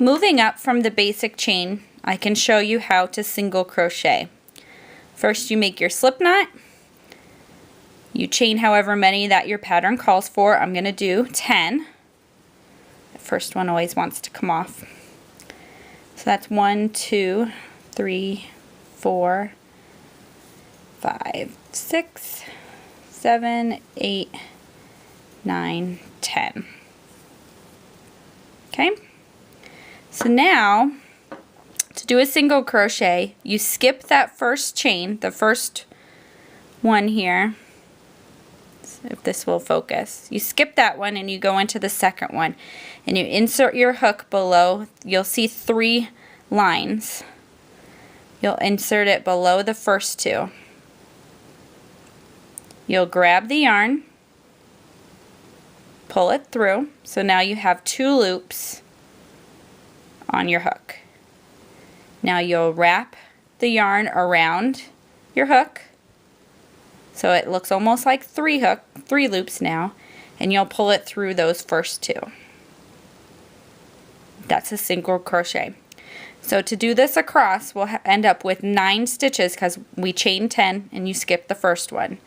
Moving up from the basic chain, I can show you how to single crochet. First, you make your slip knot. You chain however many that your pattern calls for. I'm going to do 10. The first one always wants to come off. So that's 1, 2, 3, 4, 5, 6, 7, 8, 9, 10. Okay? So now, to do a single crochet, you skip that first chain, the first one here, if this will focus. You skip that one and you go into the second one and you insert your hook below. You'll see 3 lines. You'll insert it below the first 2. You'll grab the yarn, pull it through, so now you have 2 loops on your hook. Now you'll wrap the yarn around your hook so it looks almost like 3 loops now, and you'll pull it through those first 2. That's a single crochet. So to do this across, we'll end up with 9 stitches because we chained 10 and you skipped the first one.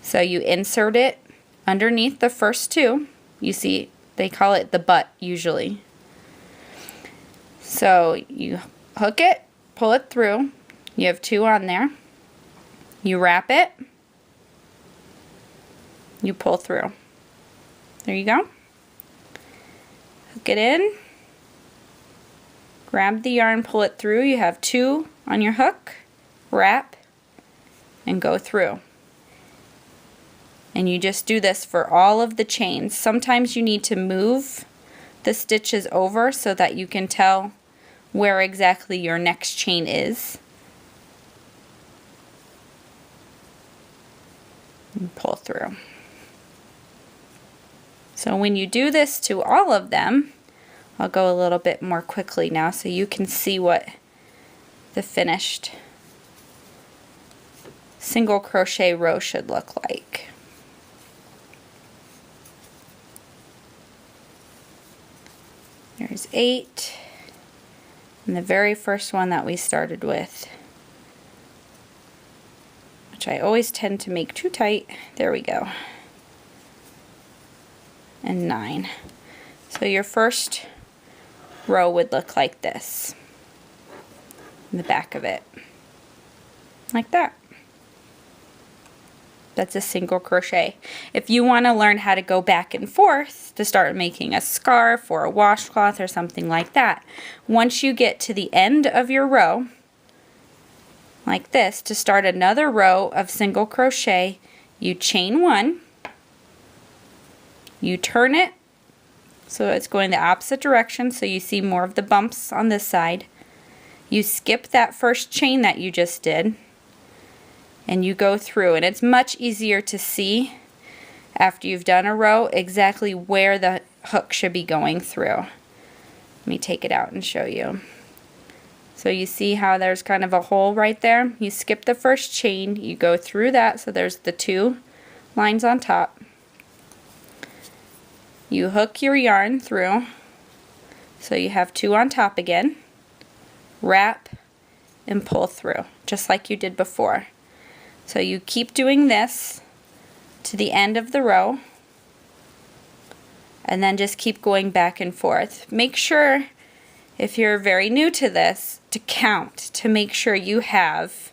So you insert it underneath the first 2. You see, they call it the butt usually. So you hook it, pull it through. You have 2 on there. You wrap it. You pull through. There you go. Hook it in. Grab the yarn, pull it through. You have 2 on your hook. Wrap and go through. And you just do this for all of the chains. Sometimes you need to move the stitches over so that you can tell where exactly your next chain is. And pull through. So when you do this to all of them, I'll go a little bit more quickly now so you can see what the finished single crochet row should look like. There's 8, and the very first one that we started with, which I always tend to make too tight. There we go. And 9. So your first row would look like this, in the back of it, like that. That's a single crochet. If you want to learn how to go back and forth to start making a scarf or a washcloth or something like that, once you get to the end of your row, like this, to start another row of single crochet, you chain 1, you turn it so it's going the opposite direction so you see more of the bumps on this side. You skip that first chain that you just did, and you go through, and it's much easier to see after you've done a row exactly where the hook should be going through. Let me take it out and show you. So you see how there's kind of a hole right there? You skip the first chain, you go through that, so there's the 2 lines on top. You hook your yarn through, so you have 2 on top again. Wrap and pull through, just like you did before. So you keep doing this to the end of the row, and then just keep going back and forth. Make sure, if you're very new to this, to count to make sure you have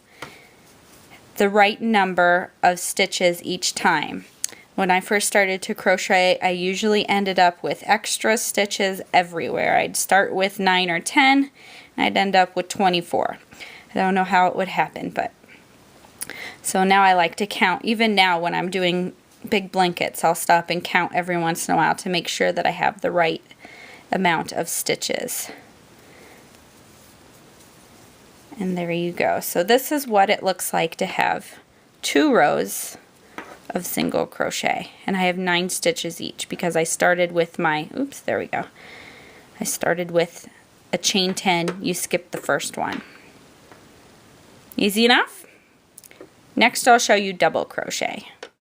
the right number of stitches each time. When I first started to crochet, I usually ended up with extra stitches everywhere. I'd start with 9 or 10, and I'd end up with 24. I don't know how it would happen, but so now I like to count. Even now when I'm doing big blankets, I'll stop and count every once in a while to make sure that I have the right amount of stitches. And there you go. So this is what it looks like to have 2 rows of single crochet, and I have 9 stitches each because I started with my, oops, there we go. I started with a chain 10, you skip the first one. Easy enough? Next I'll show you double crochet.